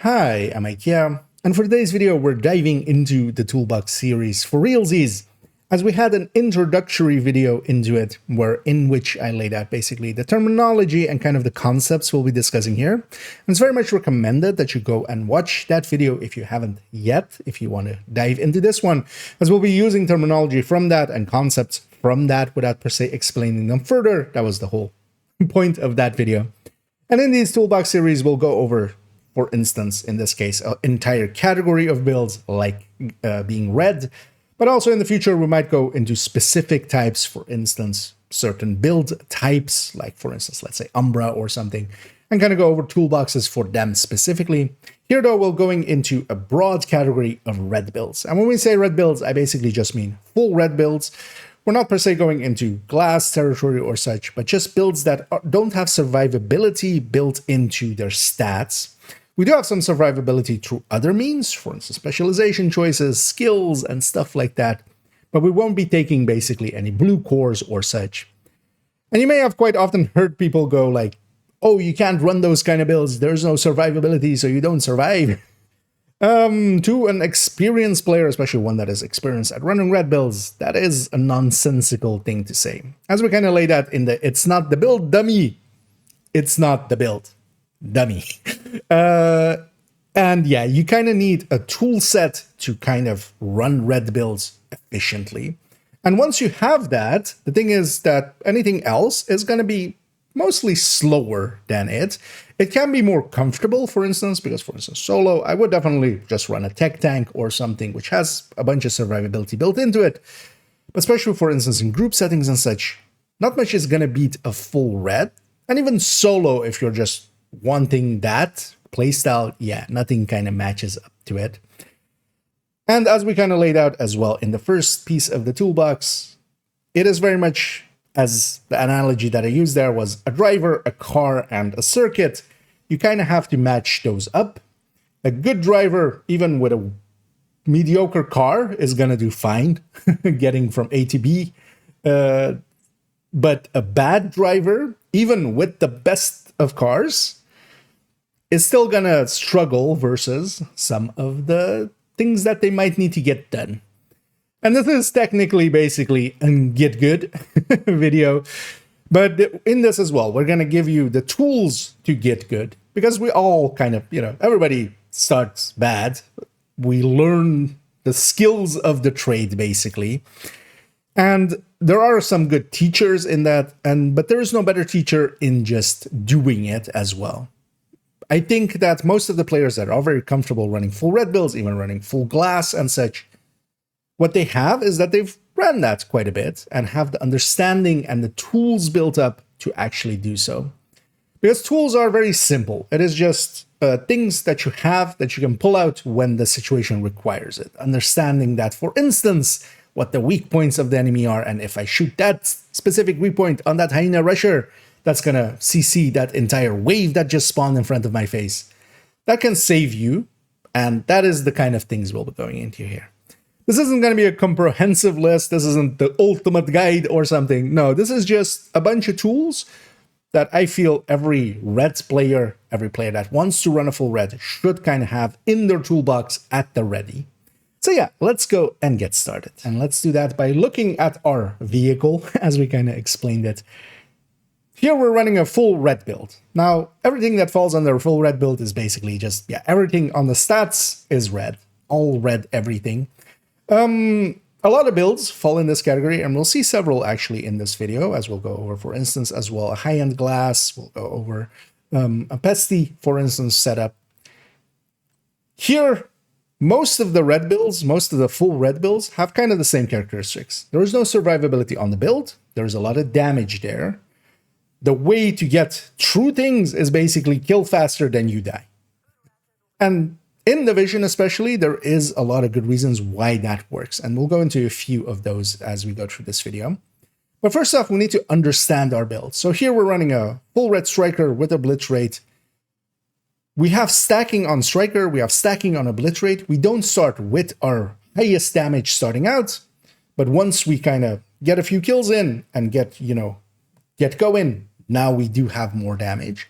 Hi, I'm IKEA, and for today's video we're diving into the Toolbox series for realsies, as we had an introductory video into it in which I laid out basically the terminology and kind of the concepts we'll be discussing here. And it's very much recommended that you go and watch that video if you haven't yet, if you want to dive into this one, as we'll be using terminology from that and concepts from that without per se explaining them further. That was the whole point of that video. And in these Toolbox series, we'll go over, for instance, in this case, an entire category of builds like being red, but also in the future, we might go into specific types, for instance, certain build types, like for instance, let's say Umbra or something, and kind of go over toolboxes for them specifically. Here though, we're going into a broad category of red builds. And when we say red builds, I basically just mean full red builds. We're not per se going into glass territory or such, but just builds that don't have survivability built into their stats. We do have some survivability through other means, for instance, specialization choices, skills, and stuff like that, but we won't be taking basically any blue cores or such. And you may have quite often heard people go like, oh, you can't run those kind of builds, there's no survivability, so you don't survive. To an experienced player, especially one that is experienced at running red builds, that is a nonsensical thing to say. As we kind of lay that in the it's not the build dummy, it's not the build dummy. And yeah, you kind of need a tool set to kind of run red builds efficiently. And once you have that, the thing is that anything else is going to be mostly slower than it. It can be more comfortable, for instance, because for instance, solo, I would definitely just run a tech tank or something which has a bunch of survivability built into it. But especially, for instance, in group settings and such, not much is going to beat a full red. And even solo, if you're just wanting that playstyle, yeah, nothing kind of matches up to it. And as we kind of laid out as well in the first piece of the toolbox, it is very much, as the analogy that I used there was a driver, a car, and a circuit. You kind of have to match those up. A good driver, even with a mediocre car, is going to do fine getting from A to B. But a bad driver, even with the best of cars, is still going to struggle versus some of the things that they might need to get done. And this is technically basically a get good video. But in this as well, we're going to give you the tools to get good, because we all kind of, everybody starts bad. We learn the skills of the trade basically. And there are some good teachers in that, but there is no better teacher in just doing it as well. I think that most of the players that are very comfortable running full red builds, even running full glass and such, what they have is that they've ran that quite a bit and have the understanding and the tools built up to actually do so. Because tools are very simple. It is just things that you have that you can pull out when the situation requires it. Understanding that, for instance, what the weak points of the enemy are, and if I shoot that specific weak point on that hyena rusher, that's going to CC that entire wave that just spawned in front of my face. That can save you, and that is the kind of things we'll be going into here. This isn't going to be a comprehensive list. This isn't the ultimate guide or something. No, this is just a bunch of tools that I feel every red player, every player that wants to run a full red should kind of have in their toolbox at the ready. So yeah, let's go and get started. And let's do that by looking at our vehicle as we kind of explained it. Here we're running a full red build. Now, everything that falls under a full red build is basically just, everything on the stats is red. All red, everything. A lot of builds fall in this category, and we'll see several actually in this video, as we'll go over, for instance, as well, a high-end glass. We'll go over a Pesti, for instance, setup. Here, most of the red builds, most of the full red builds have kind of the same characteristics. There is no survivability on the build. There's a lot of damage there. The way to get through things is basically kill faster than you die. And in Division especially, there is a lot of good reasons why that works. And we'll go into a few of those as we go through this video. But first off, we need to understand our build. So here we're running a full red striker with a blitz rate. We have stacking on striker, we have stacking on a blitz rate. We don't start with our highest damage starting out, but once we kind of get a few kills in and get going, now we do have more damage.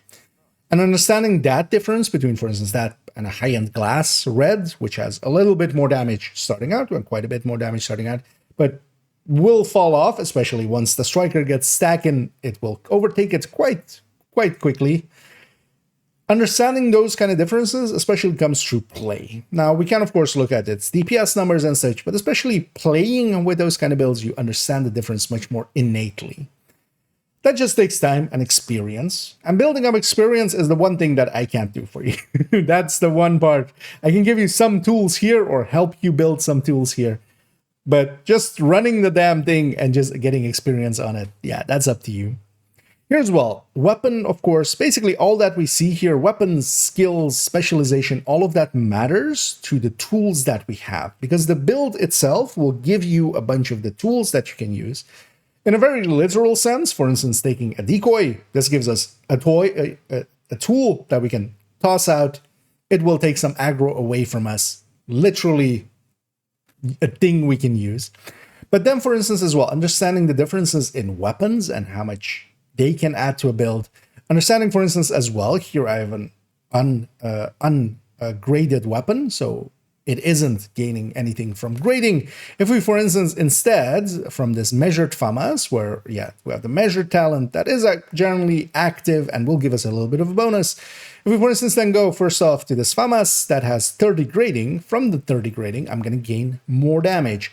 And understanding that difference between, for instance, that and a high-end glass red, which has a little bit more damage starting out, and quite a bit more damage starting out, but will fall off, especially once the striker gets stacking, it will overtake it quite quickly. Understanding those kind of differences especially comes through play. Now, we can, of course, look at its DPS numbers and such, but especially playing with those kind of builds, you understand the difference much more innately. That just takes time and experience. And building up experience is the one thing that I can't do for you. That's the one part. I can give you some tools here or help you build some tools here. But just running the damn thing and just getting experience on it, yeah, that's up to you. Here's, well, weapon, of course, basically all that we see here, weapons, skills, specialization, all of that matters to the tools that we have. Because the build itself will give you a bunch of the tools that you can use. In a very literal sense, for instance, taking a decoy, this gives us a tool that we can toss out. It will take some aggro away from us, literally a thing we can use. But then, for instance, as well, understanding the differences in weapons and how much they can add to a build. Understanding, for instance, as well, here I have an ungraded weapon, so it isn't gaining anything from grading. If we, for instance, instead, from this measured FAMAS, where, yeah, we have the measured talent that is generally active and will give us a little bit of a bonus. If we, for instance, then go first off to this FAMAS that has 30 grading, from the 30 grading, I'm going to gain more damage.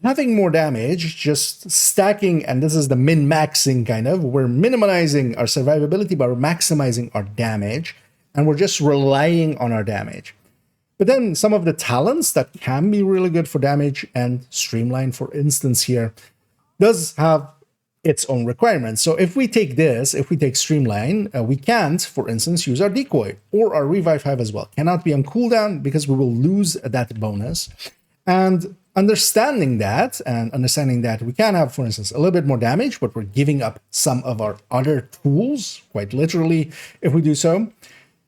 Having more damage, just stacking, and this is the min-maxing kind of, we're minimizing our survivability, but we're maximizing our damage, and we're just relying on our damage. But then some of the talents that can be really good for damage, and Streamline, for instance, here, does have its own requirements. So if we take this, if we take Streamline, we can't, for instance, use our Decoy or our Revive Hive as well. Cannot be on cooldown because we will lose that bonus. And understanding that, we can have, for instance, a little bit more damage, but we're giving up some of our other tools, quite literally, if we do so.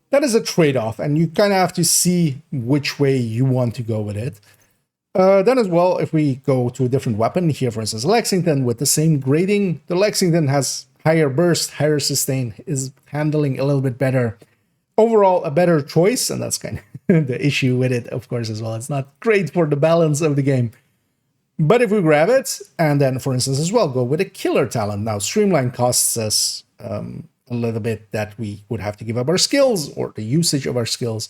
That is a trade-off, and you kind of have to see which way you want to go with it. Then as well, if we go to a different weapon, here, for instance, Lexington, with the same grading, the Lexington has higher burst, higher sustain, is handling a little bit better. Overall, a better choice, and that's kind of the issue with it, of course, as well. It's not great for the balance of the game. But if we grab it, and then, for instance, as well, go with a killer talent. Now, Streamline costs us a little bit that we would have to give up our skills or the usage of our skills.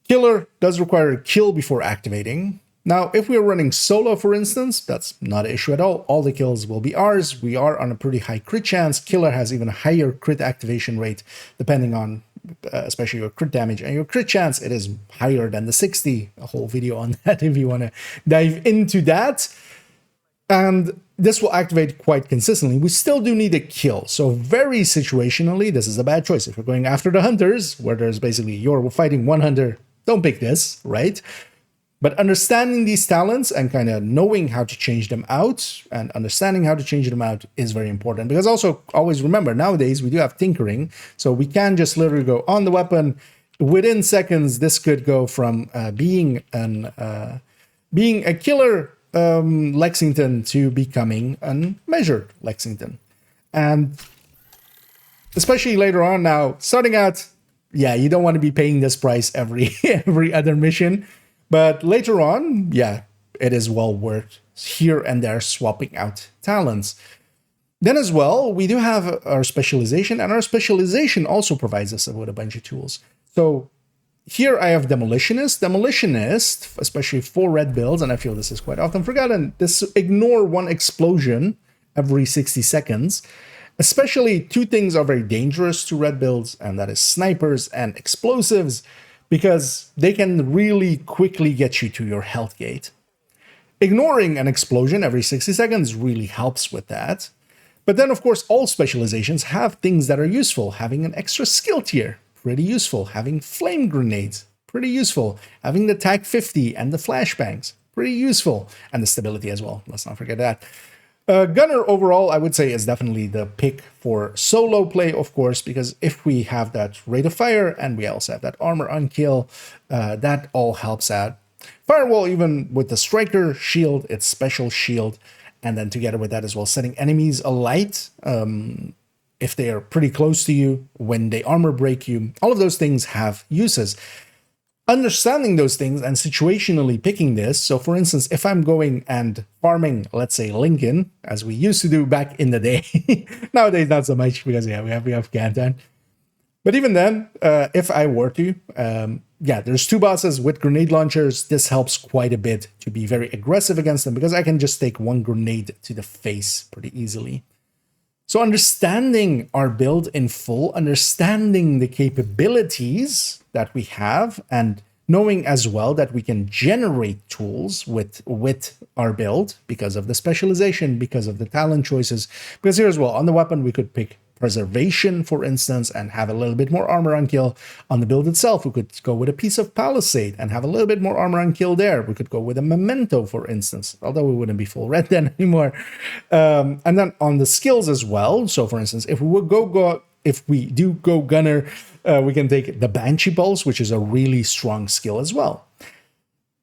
Killer does require a kill before activating. Now, if we're running solo, for instance, that's not an issue at all. All the kills will be ours. We are on a pretty high crit chance. Killer has even a higher crit activation rate, depending on especially your crit damage and your crit chance. It is higher than the 60. A whole video on that if you want to dive into that. And this will activate quite consistently. We still do need a kill. So very situationally, this is a bad choice. If you're going after the hunters, where there's basically you're fighting one hunter, don't pick this, right? But understanding these talents and kind of knowing how to change them out and understanding how to change them out is very important. Because also, always remember, nowadays we do have tinkering. So we can just literally go on the weapon. Within seconds, this could go from being a killer Lexington to becoming unmeasured Lexington. And especially later on now, starting out, yeah, you don't want to be paying this price every other mission. But later on, yeah, it is well worth here and there swapping out talents. Then as well, we do have our specialization, and our specialization also provides us with a bunch of tools. So here I have Demolitionist. Demolitionist, especially for red builds, and I feel this is quite often forgotten, this ignore one explosion every 60 seconds. Especially two things are very dangerous to red builds, and that is snipers and explosives, because they can really quickly get you to your health gate. Ignoring an explosion every 60 seconds really helps with that. But then, of course, all specializations have things that are useful. Having an extra skill tier, pretty useful. Having flame grenades, pretty useful. Having the TAC 50 and the flashbangs, pretty useful. And the stability as well, let's not forget that. Gunner overall, I would say, is definitely the pick for solo play, of course, because if we have that rate of fire and we also have that armor on kill, that all helps out. Firewall, even with the striker shield, its special shield, and then together with that as well, setting enemies alight if they are pretty close to you, when they armor break you. All of those things have uses. Understanding those things and situationally picking this. So for instance, if I'm going and farming, let's say Lincoln, as we used to do back in the day, nowadays not so much because yeah, we have Canton. But even then, if I were to, yeah, there's two bosses with grenade launchers. This helps quite a bit to be very aggressive against them because I can just take one grenade to the face pretty easily. So understanding our build in full, understanding the capabilities that we have, and knowing as well that we can generate tools with our build because of the specialization, because of the talent choices. Because here as well, on the weapon, we could pick preservation, for instance, and have a little bit more armor on kill. On the build itself, we could go with a piece of palisade and have a little bit more armor on kill there. We could go with a memento, for instance, although we wouldn't be full red then anymore. And then on the skills as well. So for instance, if we would if we do go gunner, we can take the Banshee Pulse, which is a really strong skill as well.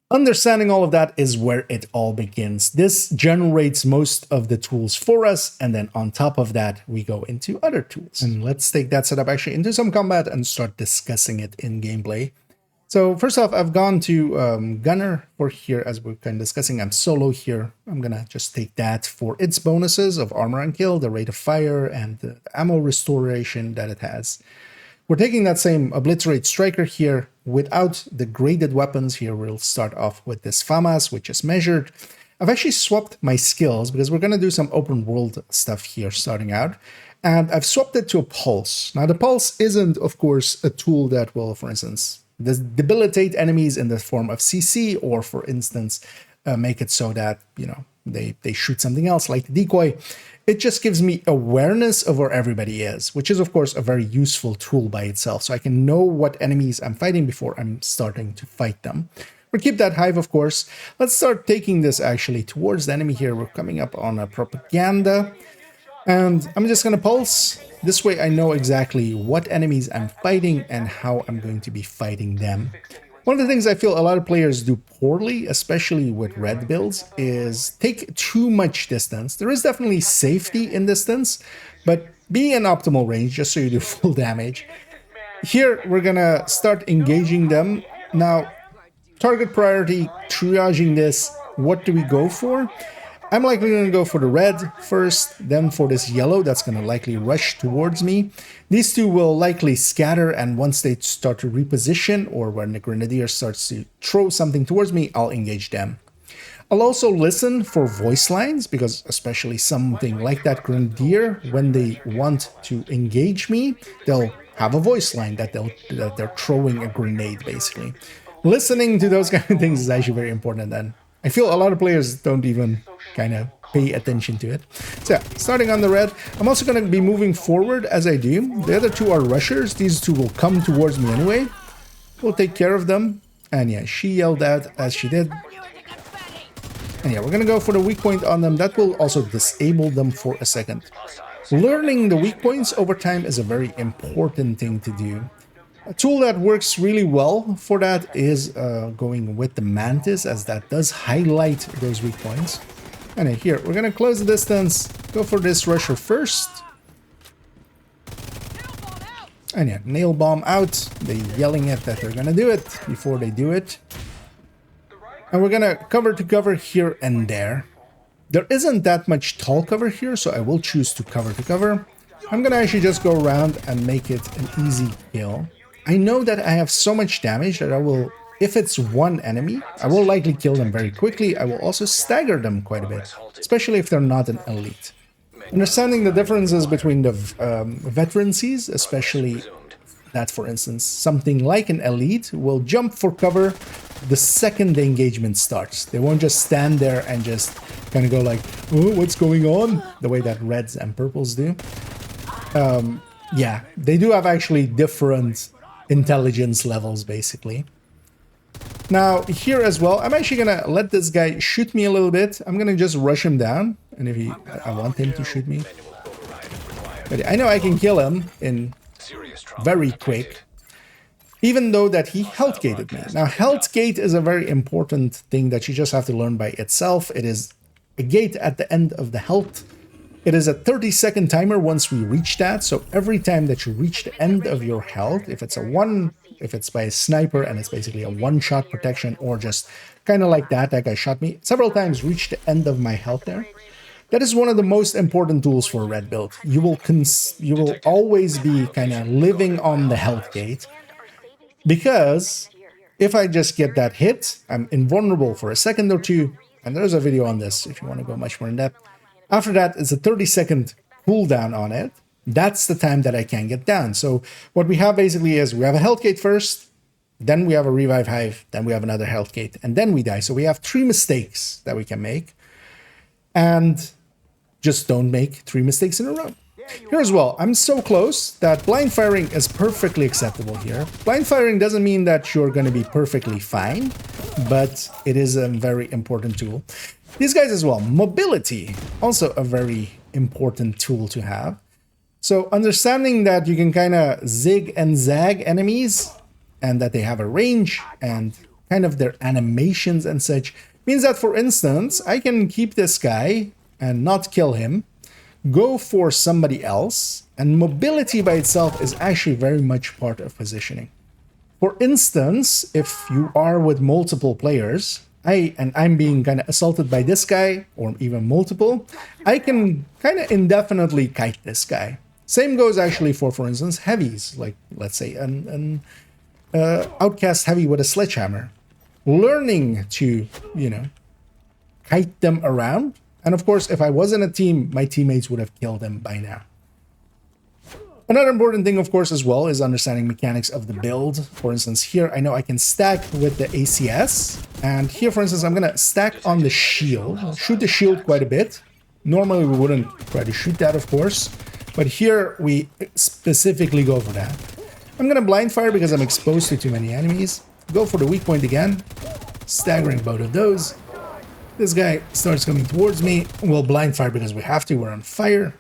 Understanding all of that is where it all begins. This generates most of the tools for us, and then on top of that, we go into other tools. And let's take that setup actually into some combat and start discussing it in gameplay. So first off, I've gone to Gunner for here, as we're kind of discussing. I'm solo here. I'm gonna just take that for its bonuses of armor and kill, the rate of fire, and the ammo restoration that it has. We're taking that same Obliterate Striker here without the graded weapons. Here we'll start off with this FAMAS, which is measured. I've actually swapped my skills because we're going to do some open world stuff here starting out. And I've swapped it to a Pulse. Now the Pulse isn't, of course, a tool that will, for instance, debilitate enemies in the form of CC, or for instance, make it so that, you know, they shoot something else like the decoy. It just gives me awareness of where everybody is, which is, of course, a very useful tool by itself. So I can know what enemies I'm fighting before I'm starting to fight them. We'll keep that hive, of course. Let's start taking this actually towards the enemy here. We're coming up on a propaganda. And I'm just going to pulse. This way I know exactly what enemies I'm fighting and how I'm going to be fighting them. One of the things I feel a lot of players do poorly, especially with red builds, is take too much distance. There is definitely safety in distance, but be in optimal range just so you do full damage. Here, we're gonna start engaging them. Now, target priority, triaging this, what do we go for? I'm likely going to go for the red first, then for this yellow that's going to likely rush towards me. These two will likely scatter, and once they start to reposition, or when the grenadier starts to throw something towards me, I'll engage them. I'll also listen for voice lines, because especially something like that grenadier, when they want to engage me, they'll have a voice line that they're throwing a grenade, basically. Listening to those kind of things is actually very important, and I feel a lot of players don't even kind of pay attention to it. So yeah, starting on the red, I'm also going to be moving forward as I do. The other two are rushers. These two will come towards me anyway. We'll take care of them. And yeah, she yelled out as she did. And yeah, we're going to go for the weak point on them. That will also disable them for a second. Learning the weak points over time is a very important thing to do. A tool that works really well for that is going with the Mantis, as that does highlight those weak points. And here, we're going to close the distance, go for this rusher first. And yeah, nail bomb out. They're yelling at that they're going to do it before they do it. And we're going to cover to cover here and there. There isn't that much tall cover here, so I will choose to cover. I'm going to actually just go around and make it an easy kill. I know that I have so much damage that I will, if it's one enemy, I will likely kill them very quickly. I will also stagger them quite a bit, especially if they're not an elite. Understanding the differences between the veterancies, especially that, for instance, something like an elite will jump for cover the second the engagement starts. They won't just stand there and just kind of go like, oh, what's going on? The way that reds and purples do. Yeah, they do have actually different intelligence levels, basically. Now, here as well, I'm actually gonna let this guy shoot me a little bit. I'm gonna just rush him down, and if I want him to shoot me. But I know I can kill him in very quick, even though that he health gated me. Now, health gate is a very important thing that you just have to learn by itself. It is a gate at the end of the health It is a 30-second timer once we reach that. So every time that you reach the end of your health, if it's by a sniper and it's basically a one-shot protection, or just kind of like that guy shot me several times, reached the end of my health there. That is one of the most important tools for a red build. You will always be kind of living on the health gate, because if I just get that hit, I'm invulnerable for a second or two, and there's a video on this if you want to go much more in depth. After that, it's a 30-second cooldown on it. That's the time that I can get down. So what we have basically is we have a health gate first, then we have a revive hive, then we have another health gate, and then we die. So we have 3 mistakes that we can make. And just don't make 3 mistakes in a row. Here as well, I'm so close that blind firing is perfectly acceptable here. Blind firing doesn't mean that you're going to be perfectly fine, but it is a very important tool. These guys as well, mobility, also a very important tool to have. So understanding that you can kind of zig and zag enemies, and that they have a range, and kind of their animations and such, means that, for instance, I can keep this guy and not kill him, go for somebody else, and mobility by itself is actually very much part of positioning. For instance, if you are with multiple players, I'm being kind of assaulted by this guy, or even multiple, I can kind of indefinitely kite this guy. Same goes actually for instance, heavies, like let's say an outcast heavy with a sledgehammer. Learning to, kite them around. And of course, if I was in a team, my teammates would have killed them by now. Another important thing, of course, as well, is understanding mechanics of the build. For instance, here, I know I can stack with the ACS. And here, for instance, I'm going to stack on the shield. I'll shoot the shield quite a bit. Normally, we wouldn't try to shoot that, of course. But here, we specifically go for that. I'm going to blind fire because I'm exposed to too many enemies. Go for the weak point again. Staggering both of those. This guy starts coming towards me. We'll blind fire because we have to. We're on fire.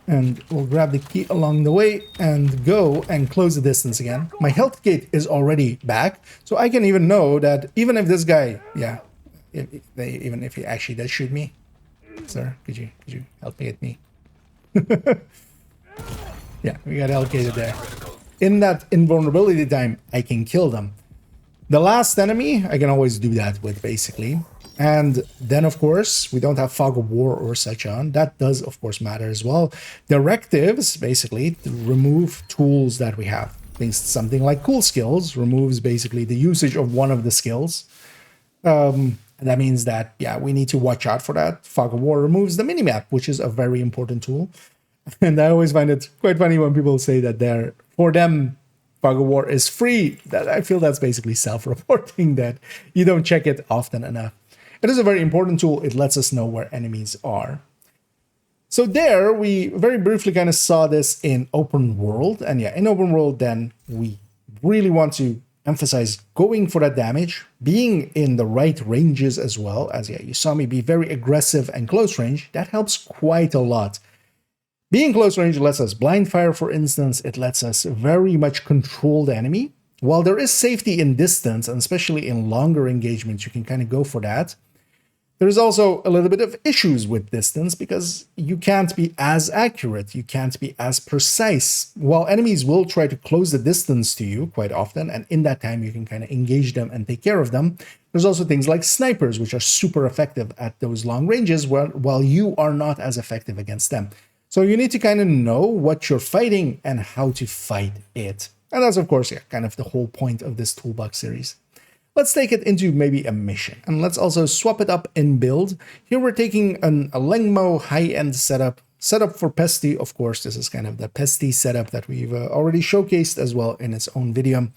And we'll grab the key along the way and go and close the distance again. My health gate is already back. So I can even know that even if this guy, even if he actually does shoot me. Sir, could you help me hit me? Yeah, we got allocated there. In that invulnerability time, I can kill them. The last enemy, I can always do that with, basically. And then, of course, we don't have Fog of War or such on. That does, of course, matter as well. Directives, basically, to remove tools that we have. Something like Cool Skills removes, basically, the usage of one of the skills. That means that, we need to watch out for that. Fog of War removes the minimap, which is a very important tool. And I always find it quite funny when people say that for them, Fog of War is free. That I feel that's basically self-reporting, that you don't check it often enough. It is a very important tool. It lets us know where enemies are. So there, we very briefly kind of saw this in open world. And in open world, then we really want to emphasize going for that damage, being in the right ranges as well. As you saw me be very aggressive and close range. That helps quite a lot. Being close range lets us blind fire, for instance. It lets us very much control the enemy. While there is safety in distance, and especially in longer engagements, you can kind of go for that. There's also a little bit of issues with distance because you can't be as accurate, you can't be as precise. While enemies will try to close the distance to you quite often, and in that time you can kind of engage them and take care of them. There's also things like snipers, which are super effective at those long ranges, while you are not as effective against them. So you need to kind of know what you're fighting and how to fight it. And that's, of course, kind of the whole point of this Toolbox series. Let's take it into maybe a mission, and let's also swap it up in build. Here we're taking a Lengmo high-end setup for Pesti. Of course, this is kind of the Pesti setup that we've already showcased as well in its own video.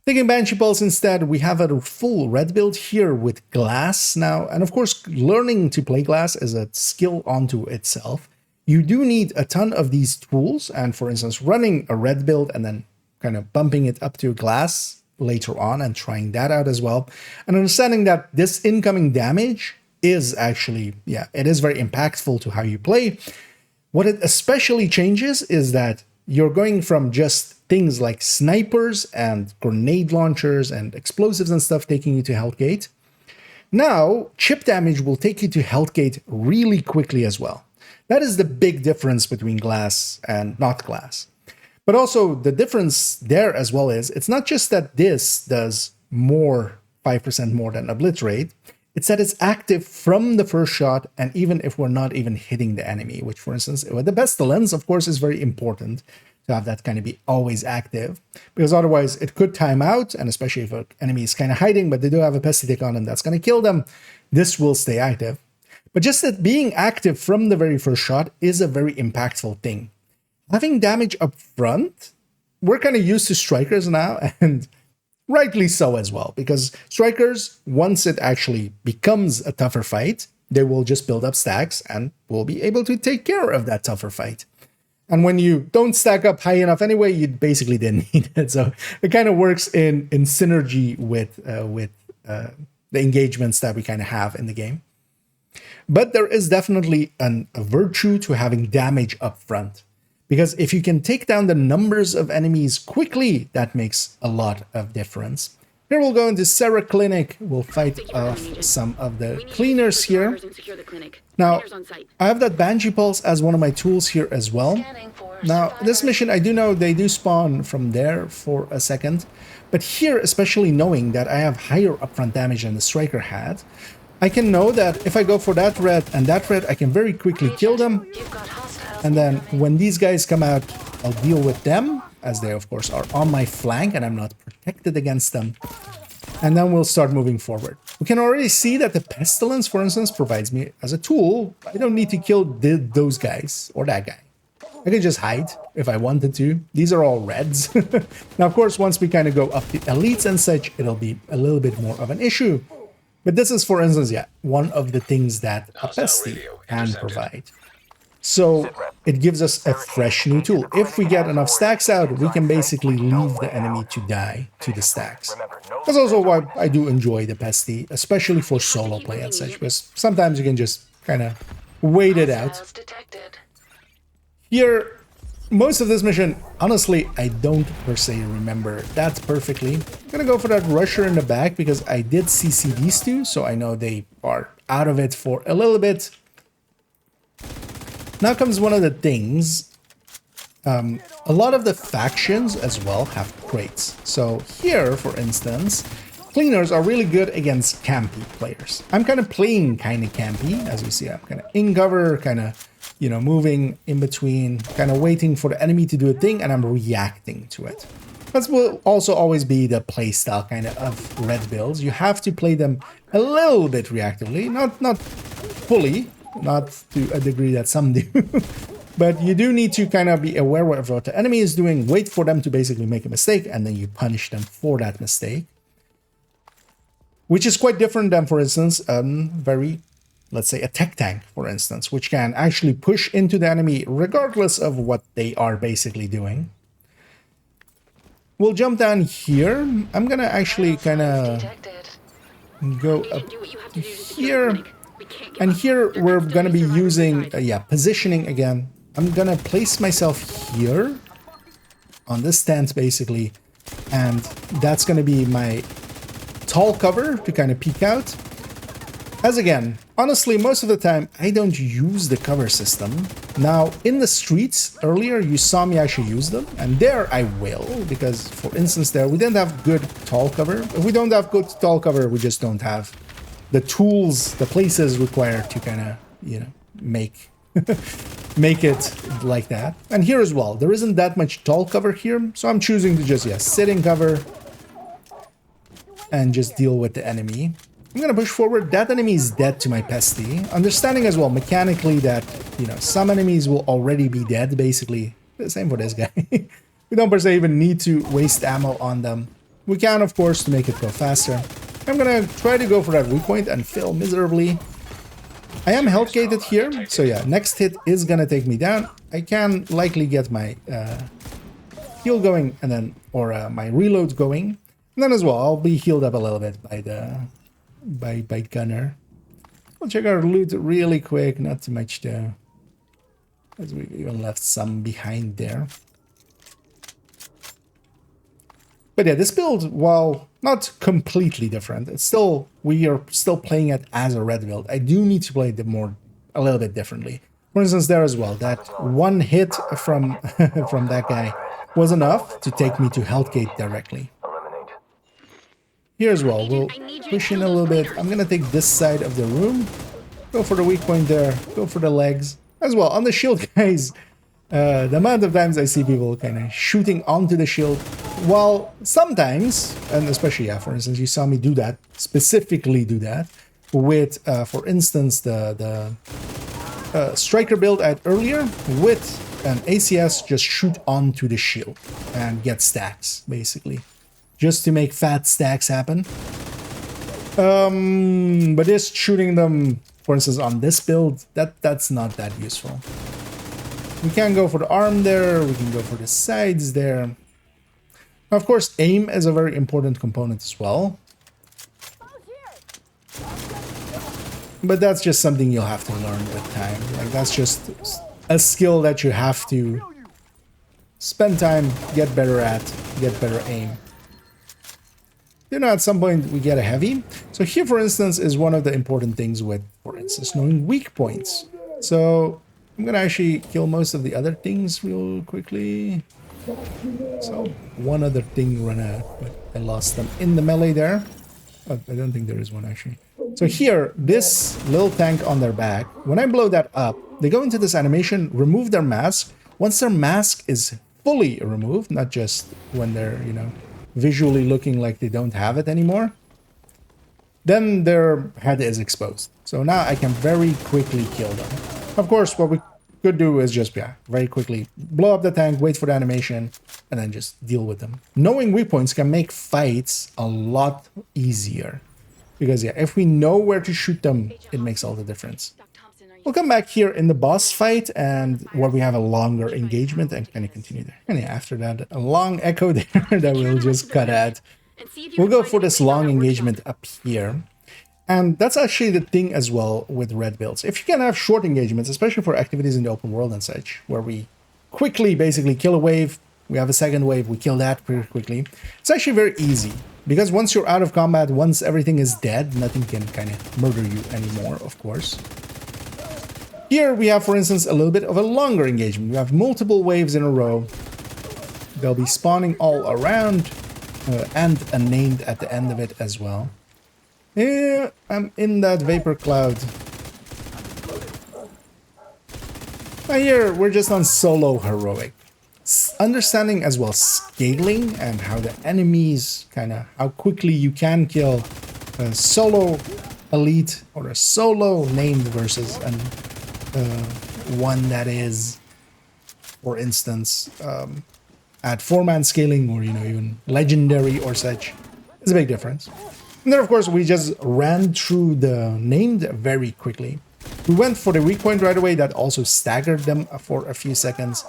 Taking Banshee Pulse instead, we have a full red build here with glass now. And of course, learning to play glass is a skill onto itself. You do need a ton of these tools, and for instance, running a red build and then kind of bumping it up to glass later on and trying that out as well, and understanding that this incoming damage is actually, it is very impactful to how you play. What it especially changes is that you're going from just things like snipers and grenade launchers and explosives and stuff taking you to health gate. Now, chip damage will take you to health gate really quickly as well. That is the big difference between glass and not glass. But also the difference there as well is it's not just that this does more, 5% more than obliterate, it's that it's active from the first shot, and even if we're not even hitting the enemy, which for instance, with the pestilence, of course, is very important to have that kind of be always active, because otherwise it could time out, and especially if an enemy is kind of hiding, but they do have a Pesti tick on them that's going to kill them, this will stay active. But just that being active from the very first shot is a very impactful thing. Having damage up front, we're kind of used to strikers now, and rightly so as well, because strikers, once it actually becomes a tougher fight, they will just build up stacks and will be able to take care of that tougher fight. And when you don't stack up high enough anyway, you basically didn't need it. So it kind of works in synergy with the engagements that we kind of have in the game. But there is definitely a virtue to having damage up front. Because if you can take down the numbers of enemies quickly, that makes a lot of difference. Here we'll go into Sarah Clinic. We'll fight off some of the cleaners here. Now, I have that Banshee Pulse as one of my tools here as well. Now, this mission, I do know they do spawn from there for a second. But here, especially knowing that I have higher upfront damage than the Striker had, I can know that if I go for that red and that red, I can very quickly kill them. And then when these guys come out, I'll deal with them, as they, of course, are on my flank and I'm not protected against them. And then we'll start moving forward. We can already see that the Pestilence, for instance, provides me as a tool. I don't need to kill those guys or that guy. I can just hide if I wanted to. These are all reds. Now, of course, once we kind of go up the elites and such, it'll be a little bit more of an issue. But this is, for instance, yeah, one of the things that a Pesti can provide. So it gives us a fresh new tool. If we get enough stacks out, we can basically leave the enemy to die to the stacks. That's also why I do enjoy the Pesti, especially for solo play and such, because sometimes you can just kind of wait it out. Here, most of this mission, honestly, I don't per se remember that perfectly. I'm gonna go for that rusher in the back because I did CC these two, so I know they are out of it for a little bit. Now comes one of the things. A lot of the factions as well have crates. So here, for instance, cleaners are really good against campy players. I'm kind of playing kind of campy, as you see. I'm kind of in cover, kind of, you know, moving in between, kind of waiting for the enemy to do a thing, and I'm reacting to it. That will also always be the playstyle kind of red builds. You have to play them a little bit reactively, not fully. Not to a degree that some do, but you do need to kind of be aware of what the enemy is doing, wait for them to basically make a mistake, and then you punish them for that mistake. Which is quite different than, for instance, let's say a tech tank, for instance, which can actually push into the enemy regardless of what they are basically doing. We'll jump down here. I'm gonna actually kind of go up here. And here we're going to be using, positioning again. I'm going to place myself here on this tent basically. And that's going to be my tall cover to kind of peek out. As again, honestly, most of the time I don't use the cover system. Now in the streets earlier, you saw me actually use them. And there I will, because for instance there, we didn't have good tall cover. If we don't have good tall cover, we just don't have the tools, the places required to kind of, you know, make it like that. And here as well, there isn't that much tall cover here, so I'm choosing to just, sit in cover and just deal with the enemy. I'm gonna push forward. That enemy is dead to my Pesti. Understanding as well, mechanically, that, you know, some enemies will already be dead, basically. The same for this guy. We don't per se even need to waste ammo on them. We can, of course, to make it go faster. I'm gonna try to go for that weak point and fail miserably. I am health gated here, so yeah, next hit is gonna take me down. I can likely get my heal going and then, or my reload going. And then as well, I'll be healed up a little bit by the by Gunner. We'll check our loot really quick, not too much though, as we even left some behind there. But yeah, this build, while not completely different, it's still, we are still playing it as a red build. I do need to play it a little bit differently. For instance, there as well, that one hit from from that guy was enough to take me to Health Gate directly. Here as well, we'll push in a little bit. I'm gonna take this side of the room. Go for the weak point there. Go for the legs. As well, on the shield, guys, the amount of times I see people kind of shooting onto the shield, while sometimes, and especially, yeah, for instance, you saw me do that, specifically do that, with, for instance, the striker build I had earlier, with an ACS just shoot onto the shield and get stacks, basically. Just to make fat stacks happen. But just shooting them, for instance, on this build, that's not that useful. We can go for the arm there, we can go for the sides there. Of course, aim is a very important component as well. But that's just something you'll have to learn with time. Like, that's just a skill that you have to spend time, get better at, get better aim. You know, at some point we get a heavy. So here, for instance, is one of the important things with, for instance, knowing weak points. So I'm gonna actually kill most of the other things real quickly. So one other thing run out, but I lost them in the melee there. Oh, I don't think there is one actually. So here, this little tank on their back, when I blow that up, they go into this animation, remove their mask. Once their mask is fully removed, not just when they're, you know, visually looking like they don't have it anymore, then their head is exposed. So now I can very quickly kill them. Of course, what we could do is just, yeah, very quickly blow up the tank, wait for the animation, and then just deal with them. Knowing weak points can make fights a lot easier. Because, yeah, if we know where to shoot them, it makes all the difference. We'll come back here in the boss fight, and where we have a longer engagement, and kind of continue there. And yeah, after that, a long echo there that we'll just cut at. We'll go for this long engagement up here. And that's actually the thing as well with red builds. If you can have short engagements, especially for activities in the open world and such, where we quickly basically kill a wave, we have a second wave, we kill that pretty quickly. It's actually very easy. Because once you're out of combat, once everything is dead, nothing can kind of murder you anymore, of course. Here we have, for instance, a little bit of a longer engagement. We have multiple waves in a row. They'll be spawning all around, and unnamed at the end of it as well. Yeah, I'm in that vapor cloud. Here, we're just on solo heroic. Understanding as well scaling and how the enemies, kind of how quickly you can kill a solo elite or a solo named versus an one that is, for instance, at 4-man scaling or, you know, even legendary or such. It's a big difference. And then, of course, we just ran through the named very quickly. We went for the weak point right away. That also staggered them for a few seconds.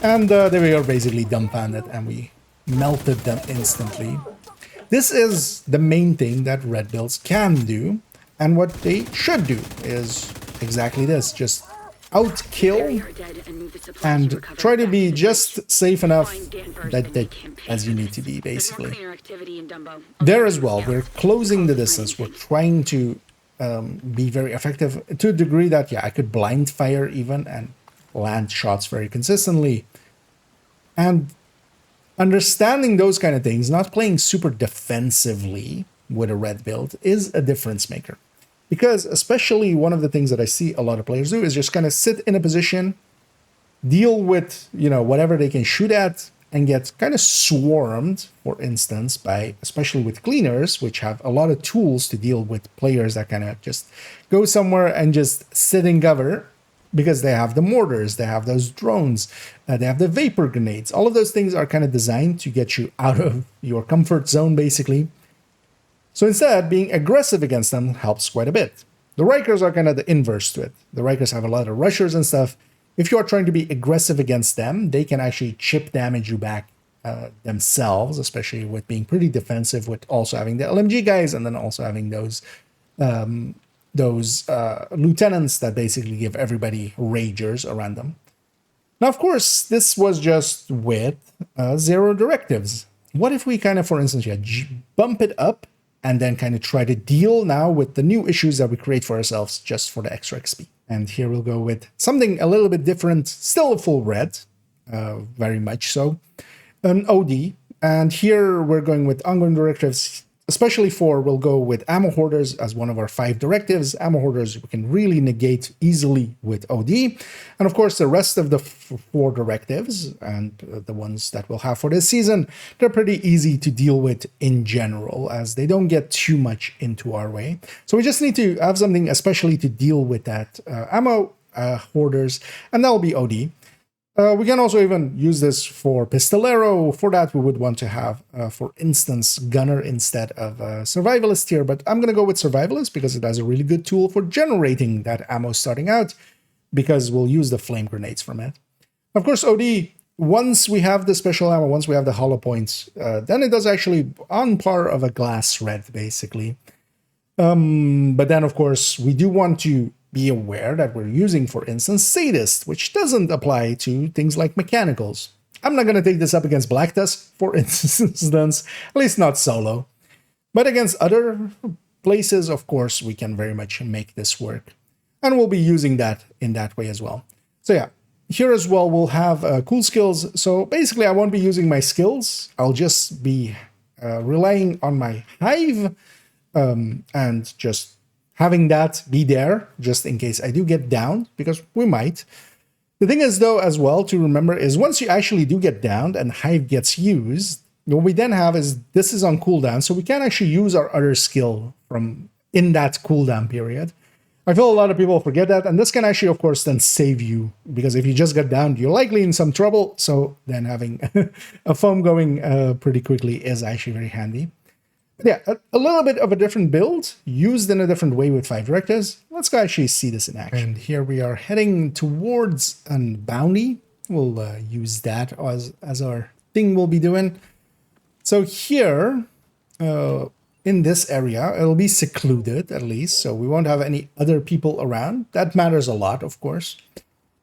And they were basically dumbfounded and we melted them instantly. This is the main thing that red builds can do. And what they should do is exactly this. Just outkill and try to be just safe enough that as you need to be, basically. There as well, we're closing the distance. We're trying to be very effective to a degree that, yeah, I could blind fire even and land shots very consistently. And understanding those kind of things, not playing super defensively with a red build, is a difference maker. Because especially one of the things that I see a lot of players do is just kind of sit in a position, deal with, you know, whatever they can shoot at, and get kind of swarmed, for instance, by, especially with cleaners, which have a lot of tools to deal with players that kind of just go somewhere and just sit in cover, because they have the mortars, they have those drones, they have the vapor grenades. All of those things are kind of designed to get you out of your comfort zone, basically. So instead, being aggressive against them helps quite a bit. The Rikers are kind of the inverse to it. The Rikers have a lot of rushers and stuff. If you are trying to be aggressive against them, they can actually chip damage you back themselves, especially with being pretty defensive, with also having the LMG guys and then also having those lieutenants that basically give everybody ragers around them. Now, of course, this was just with 0 directives. What if we kind of, for instance, bump it up and then kind of try to deal now with the new issues that we create for ourselves just for the extra XP? And here we'll go with something a little bit different, still a full red, very much so, an OD. And here we're going with ongoing directives, especially we'll go with ammo hoarders as one of our 5 directives. Ammo hoarders we can really negate easily with OD. And of course, the rest of the 4 directives and the ones that we'll have for this season, they're pretty easy to deal with in general, as they don't get too much into our way. So we just need to have something especially to deal with that ammo hoarders, and that'll be OD. We can also even use this for Pistolero. For that, we would want to have, for instance, Gunner instead of Survivalist here. But I'm going to go with Survivalist because it has a really good tool for generating that ammo starting out, because we'll use the flame grenades from it. Of course, OD, once we have the special ammo, once we have the hollow points, then it does actually on par of a glass red, basically. But then, of course, we do want to be aware that we're using, for instance, Sadist, which doesn't apply to things like mechanicals. I'm not going to take this up against Black Tusk, for instance, at least not solo. But against other places, of course, we can very much make this work. And we'll be using that in that way as well. So yeah, here as well, we'll have cool skills. So basically, I won't be using my skills. I'll just be relying on my hive and just having that be there just in case I do get downed, because we might. The thing is, though, as well to remember is once you actually do get downed and hive gets used, what we then have is this is on cooldown, so we can actually use our other skill from in that cooldown period. I feel a lot of people forget that, and this can actually, of course, then save you, because if you just get downed, you're likely in some trouble, so then having a foam going pretty quickly is actually very handy. Yeah, a little bit of a different build, used in a different way with 5 directives. Let's go actually see this in action. And here we are heading towards a bounty. We'll use that as our thing we'll be doing. So here, in this area, it'll be secluded at least, so we won't have any other people around. That matters a lot, of course.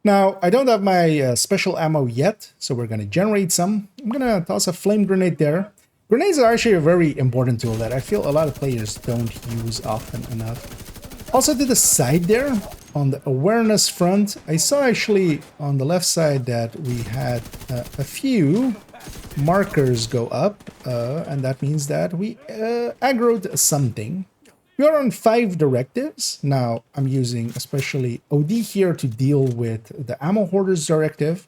Now, I don't have my special ammo yet, so we're going to generate some. I'm going to toss a flame grenade there. Grenades are actually a very important tool that I feel a lot of players don't use often enough. Also to the side there, on the awareness front, I saw actually on the left side that we had a few markers go up, and that means that we aggroed something. We are on 5 directives. Now, I'm using especially OD here to deal with the Ammo Hoarders directive.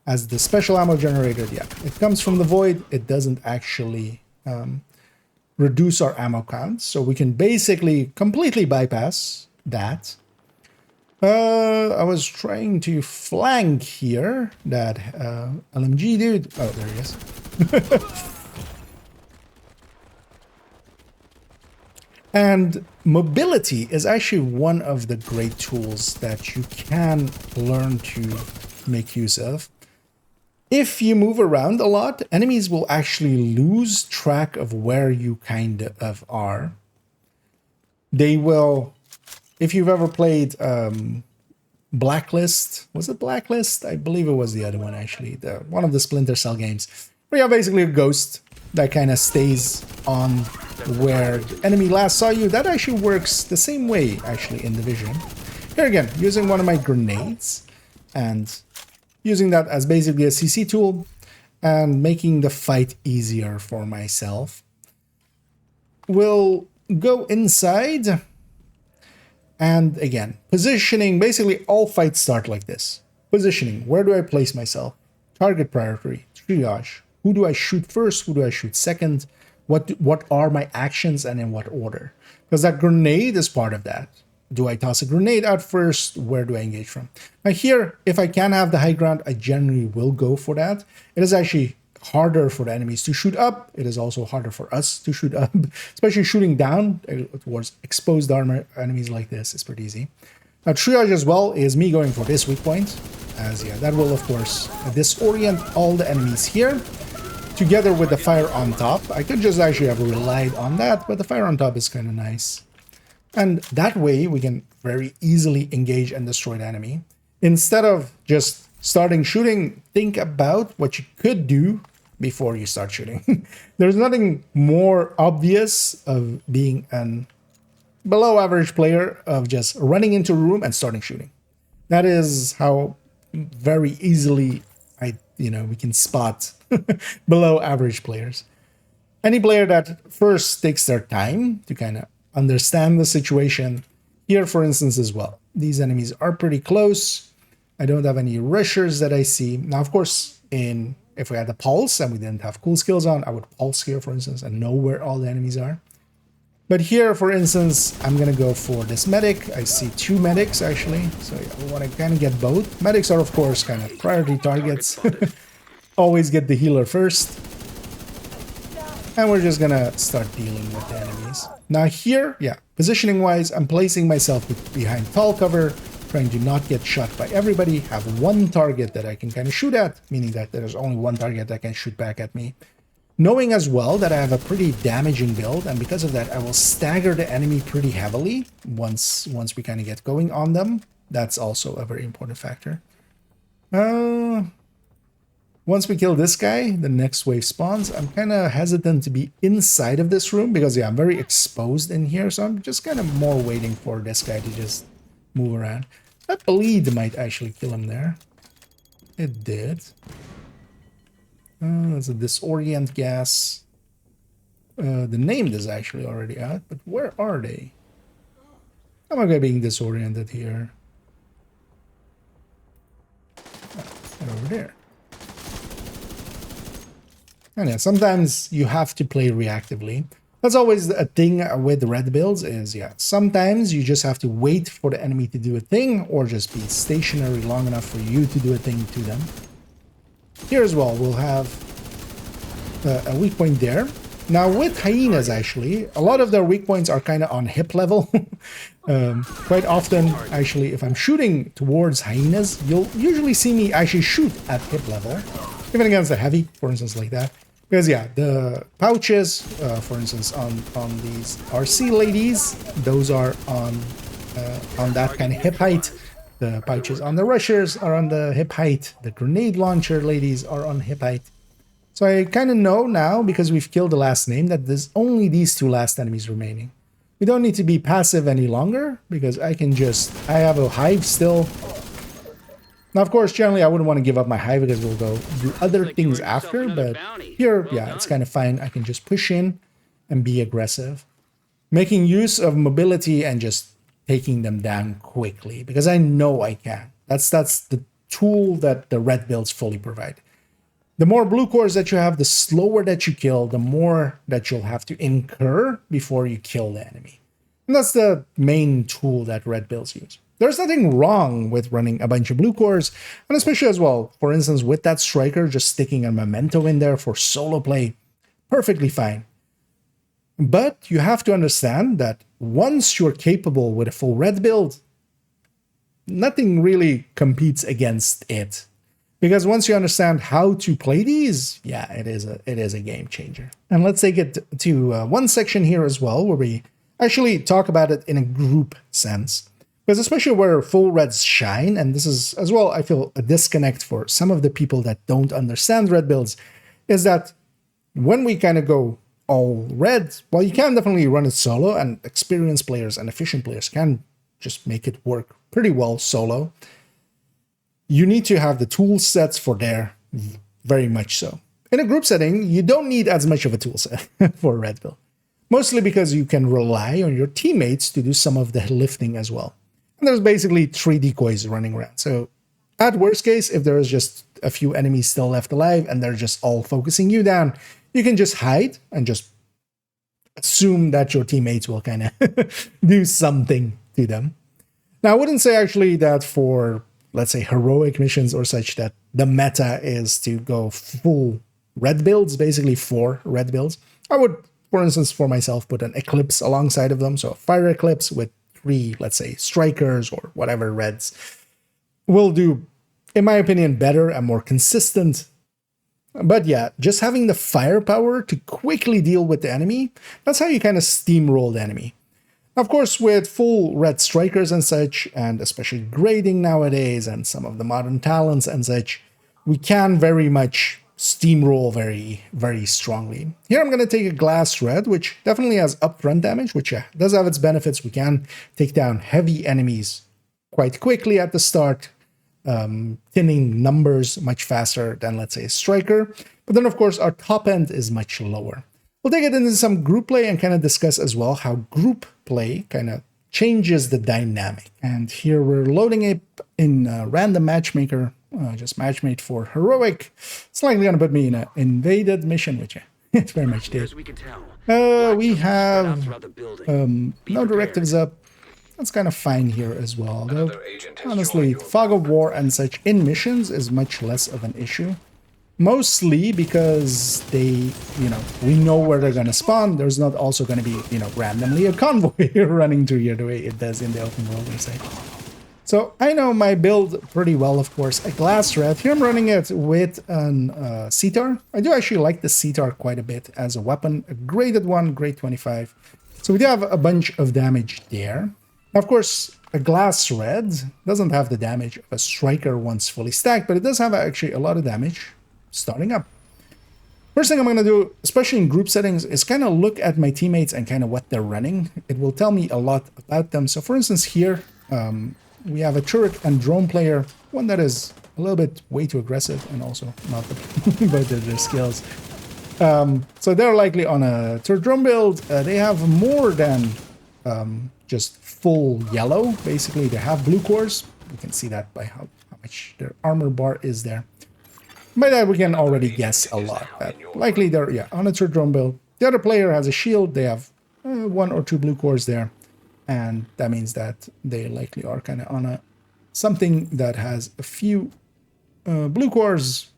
As the special ammo generator, yeah, it comes from the void. It doesn't actually reduce our ammo count, so we can basically completely bypass that. I was trying to flank here that LMG dude. Oh, there he is. And mobility is actually one of the great tools that you can learn to make use of. If you move around a lot, enemies will actually lose track of where you kind of are. They will, if you've ever played Blacklist, was it Blacklist? I believe it was the other one actually, one of the Splinter Cell games. Where you have basically a ghost that kind of stays on where the enemy last saw you. That actually works the same way actually in Division. Here again, using one of my grenades and using that as basically a CC tool and making the fight easier for myself. We'll go inside and again, positioning. Basically all fights start like this. Positioning, where do I place myself? Target priority, triage. Who do I shoot first? Who do I shoot second? What are my actions and in what order? Because that grenade is part of that. Do I toss a grenade out first? Where do I engage from? Now here, if I can have the high ground, I generally will go for that. It is actually harder for the enemies to shoot up. It is also harder for us to shoot up, especially shooting down towards exposed armor enemies like this is pretty easy. Now triage as well is me going for this weak point, as yeah, that will of course disorient all the enemies here. Together with the fire on top, I could just actually have relied on that, but the fire on top is kind of nice. And that way we can very easily engage and destroy the enemy. Instead of just starting shooting, think about what you could do before you start shooting. There's nothing more obvious of being an below average player of just running into a room and starting shooting. That is how very easily we can spot below average players. Any player that first takes their time to kind of understand the situation. Here, for instance, as well. These enemies are pretty close. I don't have any rushers that I see. Now, of course, if we had the pulse and we didn't have cool skills on, I would pulse here, for instance, and know where all the enemies are. But here, for instance, I'm going to go for this medic. I see 2 medics, actually. So yeah, we want to kind of get both. Medics are, of course, kind of priority targets. Always get the healer first. And we're just going to start dealing with the enemies. Now here, yeah, positioning-wise, I'm placing myself behind tall cover, trying to not get shot by everybody, have one target that I can kind of shoot at, meaning that there's only one target that can shoot back at me. Knowing as well that I have a pretty damaging build, and because of that, I will stagger the enemy pretty heavily once we kind of get going on them. That's also a very important factor. Once we kill this guy, the next wave spawns. I'm kind of hesitant to be inside of this room because, yeah, I'm very exposed in here, so I'm just kind of more waiting for this guy to just move around. That bleed might actually kill him there. It did. That's a disorient gas. The name is actually already out, but where are they? How am I being disoriented here? Oh, they're over there. And yeah, sometimes you have to play reactively. That's always a thing with red builds is, yeah, sometimes you just have to wait for the enemy to do a thing or just be stationary long enough for you to do a thing to them. Here as well, we'll have a weak point there. Now with hyenas, actually, a lot of their weak points are kind of on hip level. Quite often, actually, if I'm shooting towards hyenas, you'll usually see me actually shoot at hip level. Even against a heavy, for instance, like that. Because, yeah, the pouches, for instance, on these RC ladies, those are on that kind of hip height. The pouches on the rushers are on the hip height. The grenade launcher ladies are on hip height. So I kind of know now, because we've killed the last name, that there's only these 2 last enemies remaining. We don't need to be passive any longer, because I have a hive still. Now, of course, generally I wouldn't want to give up my hive because we'll go do other things after, but here, yeah, it's kind of fine. I can just push in and be aggressive. Making use of mobility and just taking them down quickly, because I know I can. That's the tool that the red builds fully provide. The more blue cores that you have, the slower that you kill, the more that you'll have to incur before you kill the enemy. And that's the main tool that red builds use. There's nothing wrong with running a bunch of blue cores, and especially as well, for instance, with that striker, just sticking a memento in there for solo play, perfectly fine. But you have to understand that once you're capable with a full red build, nothing really competes against it. Because once you understand how to play these, yeah, it is a game changer. And let's take it to one section here as well, where we actually talk about it in a group sense. Because especially where full reds shine, and this is as well, I feel, a disconnect for some of the people that don't understand red builds, is that when we kind of go all red, well, you can definitely run it solo, and experienced players and efficient players can just make it work pretty well solo. You need to have the tool sets for there, very much so. In a group setting, you don't need as much of a tool set for a red build. Mostly because you can rely on your teammates to do some of the lifting as well. And there's basically 3 decoys running around. So at worst case, if there is just a few enemies still left alive and they're just all focusing you down, you can just hide and just assume that your teammates will kind of do something to them. Now, I wouldn't say actually that for, let's say, heroic missions or such, that the meta is to go full red builds, basically 4 red builds. I would, for instance, for myself, put an Eclipse alongside of them. So a Fire Eclipse with 3, let's say, strikers or whatever reds will do, in my opinion, better and more consistent. But yeah, just having the firepower to quickly deal with the enemy, that's how you kind of steamroll the enemy. Of course, with full red strikers and such, and especially grading nowadays and some of the modern talents and such, we can very much steamroll very, very strongly. Here I'm going to take a glass red, which definitely has upfront damage, which does have its benefits. We can take down heavy enemies quite quickly at the start, thinning numbers much faster than, let's say, a striker. But then, of course, our top end is much lower. We'll take it into some group play and kind of discuss as well how group play kind of changes the dynamic. And here we're loading it in random matchmaker, just matchmade for heroic. It's likely going to put me in an invaded mission, which it very much did. We have no directives up. That's kind of fine here as well, though. Honestly, fog of war and such in missions is much less of an issue. Mostly because they, we know where they're going to spawn. There's not also going to be, randomly a convoy running through here the way it does in the open world, I say. So I know my build pretty well, of course. A glass red. Here I'm running it with an Cetar. I do actually like the Cetar quite a bit as a weapon. A graded one, grade 25. So we do have a bunch of damage there. Now, of course, a glass red doesn't have the damage of a striker once fully stacked, but it does have actually a lot of damage starting up. First thing I'm going to do, especially in group settings, is kind of look at my teammates and kind of what they're running. It will tell me a lot about them. So for instance, here we have a turret and drone player, one that is a little bit way too aggressive and also not both of their skills. So they're likely on a turret drone build. They have more than just full yellow. Basically, they have blue cores. You can see that by how much their armor bar is there. By that, we can already guess a lot. Likely they're, on a turret drone build. The other player has a shield. They have 1 or 2 blue cores there. And that means that they likely are kind of on something that has a few blue cores.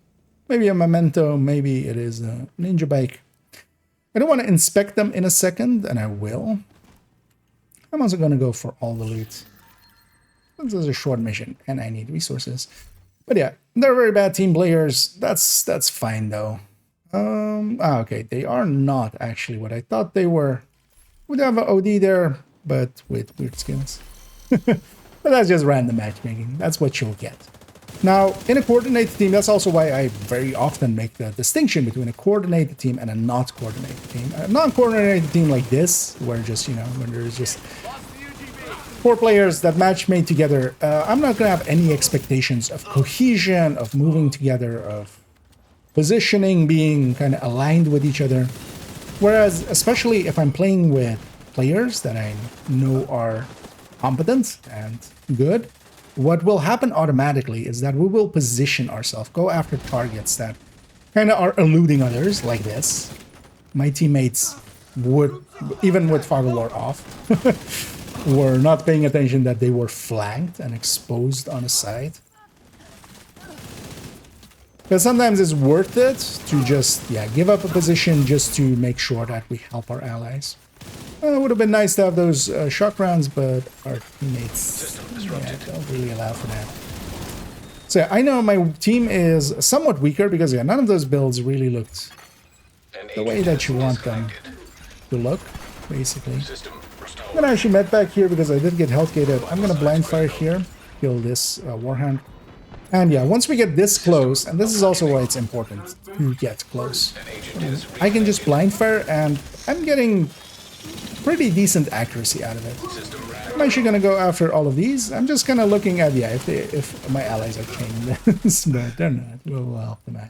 Maybe a memento. Maybe it is a ninja bike. I don't want to inspect them in a second, and I will. I'm also going to go for all the loot. This is a short mission, and I need resources. But yeah, they're very bad team players. That's fine, though. Okay, they are not actually what I thought they were. We have an OD there, but with weird skills. But that's just random matchmaking. That's what you'll get. Now, in a coordinated team, that's also why I very often make the distinction between a coordinated team and a not coordinated team. A non-coordinated team like this, where just, when there's just 4 players that match made together, I'm not going to have any expectations of cohesion, of moving together, of positioning, being kind of aligned with each other. Whereas, especially if I'm playing with players that I know are competent and good, what will happen automatically is that we will position ourselves, go after targets that kind of are eluding others, like this. My teammates would, even with fog of war off, were not paying attention that they were flanked and exposed on the side. Because sometimes it's worth it to just, give up a position just to make sure that we help our allies. It would have been nice to have those shock rounds, but our teammates don't really allow for that. So I know my team is somewhat weaker because none of those builds really looked the way that you want them to look, basically. I'm going to actually med back here because I did get health gated. I'm going to blind fire here, kill this Warhound. And once we get this close, and this is also why it's important to get close, I can just blind fire and I'm getting pretty decent accuracy out of it. I'm actually going to go after all of these. I'm just kind of looking at, if my allies are chaining this, but they're not. We'll help them out.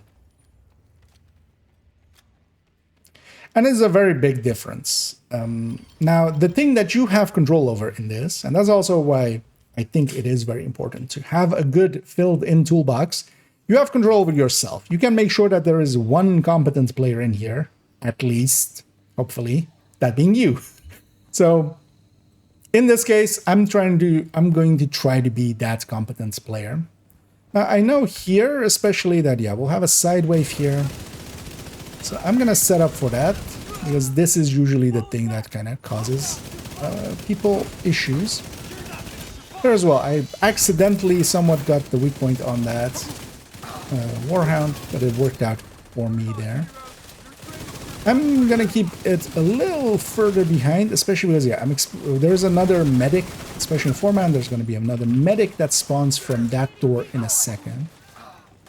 And it's a very big difference. Now, the thing that you have control over in this, and that's also why I think it is very important to have a good filled-in toolbox, you have control over yourself. You can make sure that there is one competent player in here, at least, hopefully, that being you. So, in this case, I'm going to try to be that competent player. Now, I know here, especially that, we'll have a side wave here. So I'm going to set up for that, because this is usually the thing that kind of causes people issues. There as well, I accidentally somewhat got the weak point on that Warhound, but it worked out for me there. I'm going to keep it a little further behind, especially because, there's another medic, especially in 4-man, there's going to be another medic that spawns from that door in a second.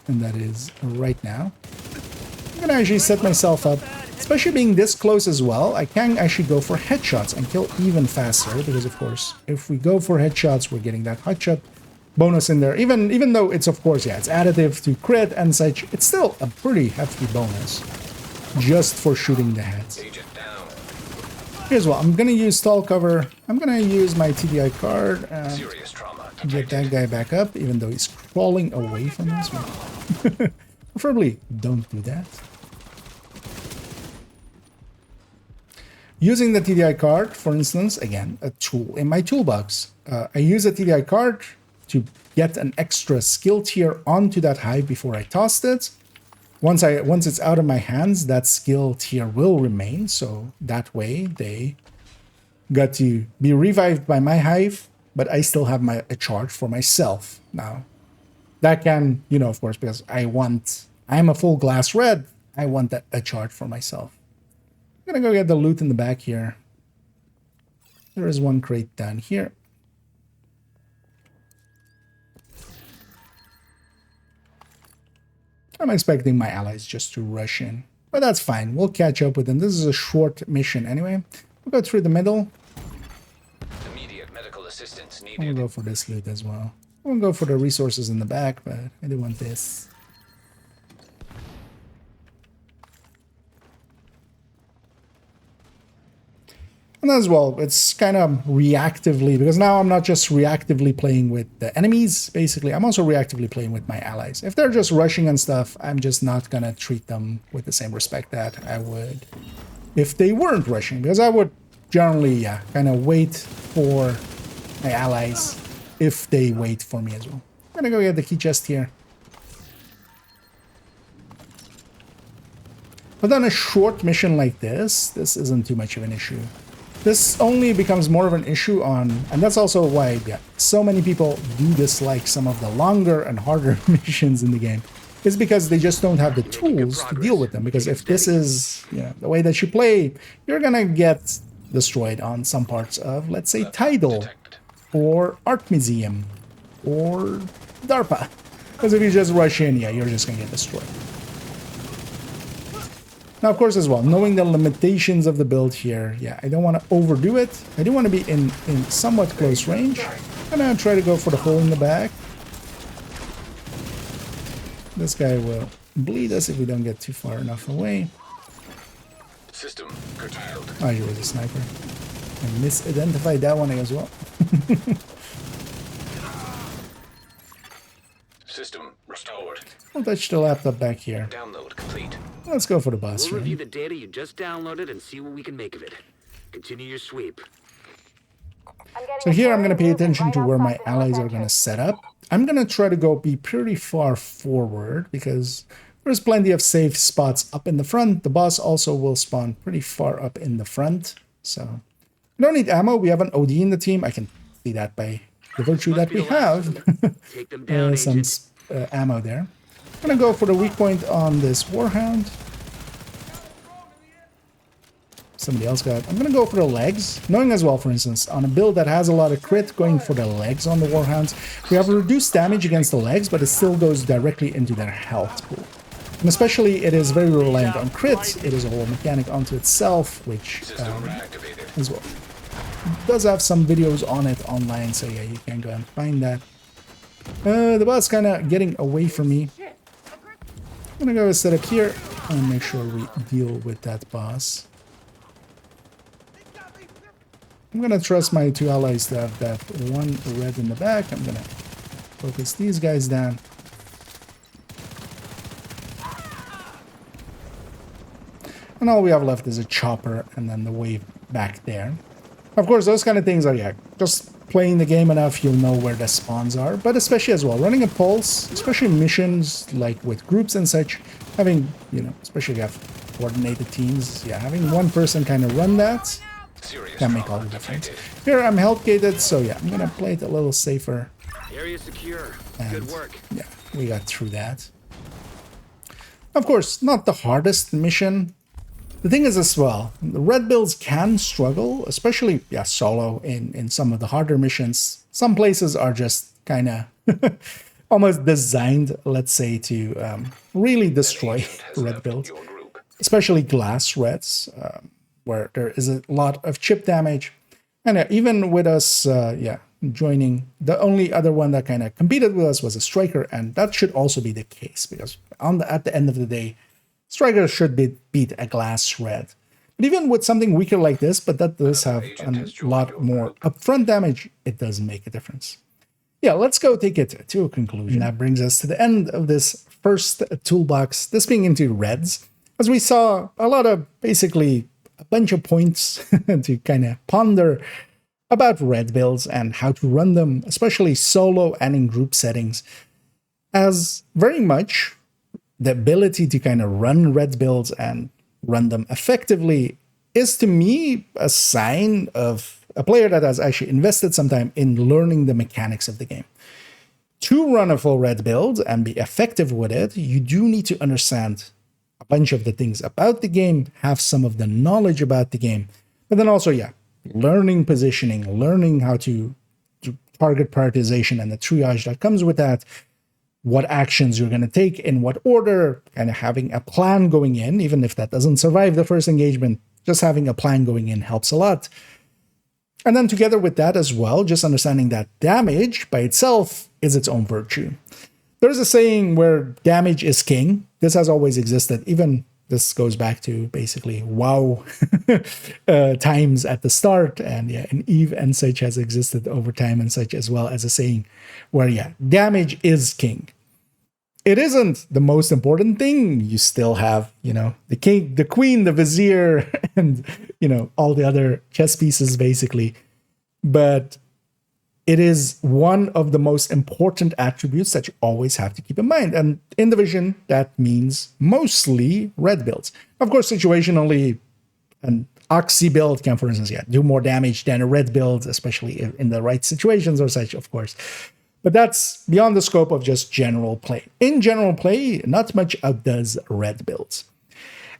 And that is right now. I'm going to actually set myself up Especially being this close as well, I can actually go for headshots and kill even faster, because of course, if we go for headshots, we're getting that headshot bonus in there. Even though it's, of course, yeah, it's additive to crit and such, it's still a pretty hefty bonus just for shooting the heads. Here's what, I'm gonna use stall cover. I'm gonna use my TDI card and get that guy back up, even though he's crawling away from us. Preferably don't do that. Using the TDI card, for instance, again, a tool in my toolbox. I use a TDI card to get an extra skill tier onto that hive before I tossed it. Once it's out of my hands, that skill tier will remain. So that way they got to be revived by my hive, but I still have a charge for myself. Now, that can, you know, of course, because I'm a full glass red, I want a charge for myself. I'm gonna go get the loot in the back here. There is one crate down here. I'm expecting my allies just to rush in, but that's fine. We'll catch up with them. This is a short mission anyway. We'll go through the middle. Immediate medical assistance needed. We'll go for this loot as well. We'll go for the resources in the back, but I do want this. And as well, it's kind of reactively, because now I'm not just reactively playing with the enemies, basically, I'm also reactively playing with my allies. If they're just rushing and stuff, I'm just not gonna treat them with the same respect that I would if they weren't rushing, because I would generally, yeah, kind of wait for my allies if they wait for me as well. I'm gonna go get the key chest here. But on a short mission like this isn't too much of an issue. This only becomes more of an issue on, and that's also why, yeah, so many people do dislike some of the longer and harder missions in the game, is because they just don't have the tools to deal with them. Because if this is, you know, the way that you play, you're gonna get destroyed on some parts of, let's say, Tidal, or Art Museum, or DARPA. Because if you just rush in, yeah, you're just gonna get destroyed. Now, of course, as well, knowing the limitations of the build here, yeah, I don't want to overdo it. I do want to be in somewhat close range. I'm going to try to go for the hole in the back. This guy will bleed us if we don't get too far enough away. System curtailed. Oh, he was a sniper. I misidentified that one as well. System restored. We'll touch the laptop back here. Download complete. Let's go for the boss We'll review room. the data you just downloaded and see what we can make of it. Continue your sweep. So here I'm going to pay attention to where my allies are going to set up. I'm going to try to be pretty far forward because there's plenty of safe spots up in the front. The boss also will spawn pretty far up in the front. So we don't need ammo. We have an OD in the team. I can see that by the virtue that we have Take them down, some Agent. ammo there. I'm going to go for the weak point on this Warhound. Somebody else got it. I'm going to go for the legs. Knowing as well, for instance, on a build that has a lot of crit, going for the legs on the Warhounds, we have reduced damage against the legs, but it still goes directly into their health pool. And especially, it is very reliant on crits. It is a whole mechanic unto itself, which as well does have some videos on it online, so yeah, you can go and find that. The boss kind of getting away from me. I'm gonna go set up here and make sure we deal with that boss. I'm gonna trust my two allies to have that one red in the back. I'm gonna focus these guys down. And all we have left is a chopper and then the wave back there. Of course, those kind of things are, yeah, just playing the game enough, you'll know where the spawns are. But especially as well, running a pulse, especially missions like with groups and such, having, you know, especially if you have coordinated teams, yeah, having one person kind of run that can make all the difference. Here I'm health gated, so yeah, I'm gonna play it a little safer. Area secure. And Good work. yeah, we got through that. Of course, not the hardest mission. The thing is as well, the red builds can struggle, especially, yeah, solo in some of the harder missions. Some places are just kind of almost designed, let's say, to really destroy red builds. especially glass reds, where there is a lot of chip damage. And even with us, joining, the only other one that kind of competed with us was a striker, and that should also be the case, because at the end of the day, striker should beat a glass red. But even with something weaker like this, but that does have a lot more upfront damage, it does make a difference. Yeah, let's go take it to a conclusion. That brings us to the end of this first toolbox, this being into reds. As we saw, a lot of basically a bunch of points to kind of ponder about red builds and how to run them, especially solo and in group settings, as very much the ability to kind of run red builds and run them effectively is, to me, a sign of a player that has actually invested some time in learning the mechanics of the game. To run a full red build and be effective with it, you do need to understand a bunch of the things about the game, have some of the knowledge about the game, but then also, learning positioning, learning how to do target prioritization and the triage that comes with that, what actions you're going to take, in what order, kind of having a plan going in, even if that doesn't survive the first engagement, just having a plan going in helps a lot. And then together with that as well, just understanding that damage by itself is its own virtue. There's a saying where damage is king. This has always existed. Even this goes back to basically WoW times at the start. And and EVE and such has existed over time and such, as well as a saying where, damage is king. It isn't the most important thing. You still have, the king, the queen, the vizier, and, all the other chess pieces, basically. But it is one of the most important attributes that you always have to keep in mind. And in Division, that means mostly red builds. Of course, situationally, an Oxy build can, for instance, do more damage than a red build, especially in the right situations or such, of course. But that's beyond the scope of just general play. In general play, not much outdoes red builds.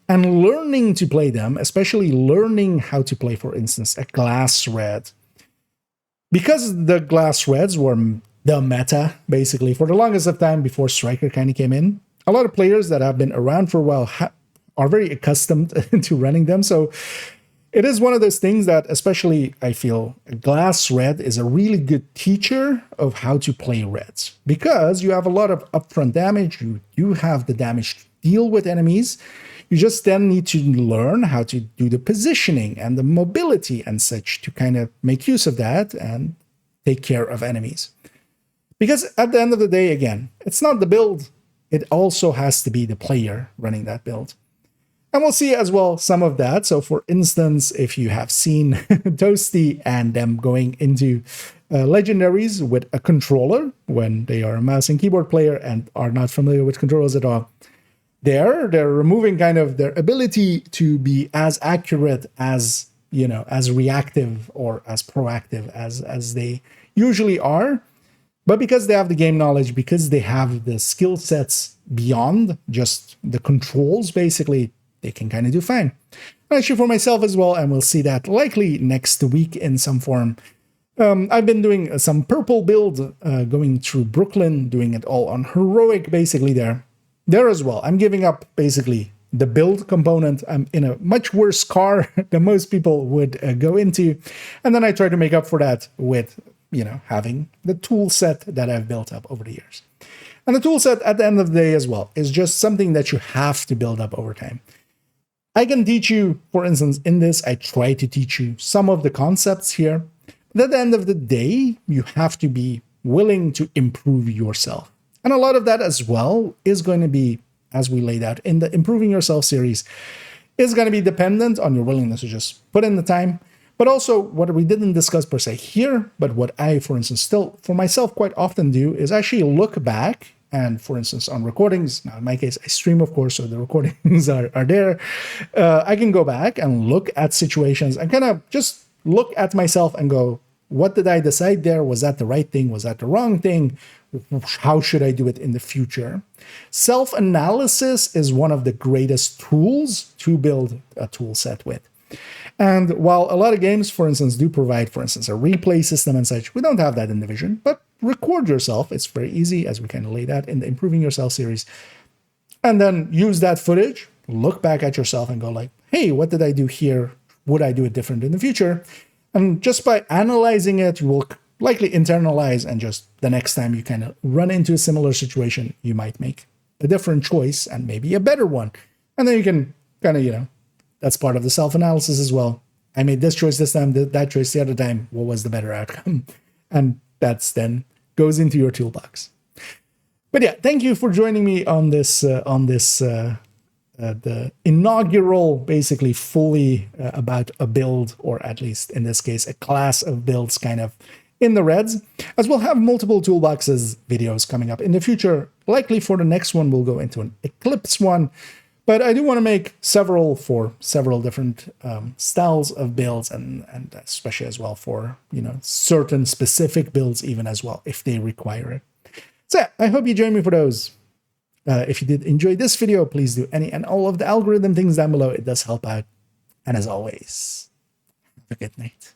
And learning to play them, especially learning how to play, for instance, a glass red, because the glass reds were the meta, basically, for the longest of time before Striker kind of came in, a lot of players that have been around for a while are very accustomed to running them. So it is one of those things that, especially, I feel, a glass red is a really good teacher of how to play reds, because you have a lot of upfront damage. You have the damage to deal with enemies. You just then need to learn how to do the positioning and the mobility and such to kind of make use of that and take care of enemies. Because at the end of the day, again, it's not the build. It also has to be the player running that build. And we'll see as well some of that. So for instance, if you have seen Toasty and them going into legendaries with a controller when they are a mouse and keyboard player and are not familiar with controllers at all, they're removing kind of their ability to be as accurate as, as reactive or as proactive as they usually are. But because they have the game knowledge, because they have the skill sets beyond just the controls, basically, they can kind of do fine. Actually, for myself as well, and we'll see that likely next week in some form. I've been doing some purple build, going through Brooklyn, doing it all on heroic, basically there. There as well, I'm giving up basically the build component. I'm in a much worse car than most people would go into. And then I try to make up for that with, having the tool set that I've built up over the years. And the tool set at the end of the day as well is just something that you have to build up over time. I can teach you, for instance, in this, I try to teach you some of the concepts here. But at the end of the day, you have to be willing to improve yourself. And a lot of that as well is going to be, as we laid out in the Improving Yourself series, is going to be dependent on your willingness to just put in the time. But also what we didn't discuss per se here, but what I, for instance, still for myself quite often do is actually look back and, for instance, on recordings. Now, in my case, I stream, of course, so the recordings are there. I can go back and look at situations and kind of just look at myself and go, what did I decide there? Was that the right thing? Was that the wrong thing? How should I do it in the future? Self-analysis is one of the greatest tools to build a tool set with. And while a lot of games, for instance, do provide, for instance, a replay system and such, we don't have that in Division, but record yourself. It's very easy, as we kind of laid out in the Improving Yourself series. And then use that footage, look back at yourself and go like, hey, what did I do here? Would I do it different in the future? And just by analyzing it, you will likely internalize, and just the next time you kind of run into a similar situation, you might make a different choice and maybe a better one. And then you can kind of, that's part of the self-analysis as well. I made this choice this time, that choice the other time. What was the better outcome? And that's then goes into your toolbox. But yeah, thank you for joining me on this, the inaugural, basically fully about a build, or at least in this case, a class of builds kind of in the reds, as we'll have multiple toolboxes videos coming up in the future. Likely for the next one, we'll go into an Eclipse one, but I do want to make several for several different styles of builds, and especially as well for, certain specific builds even as well, if they require it. So yeah, I hope you join me for those. If you did enjoy this video, please do any and all of the algorithm things down below. It does help out. And as always, have a good night.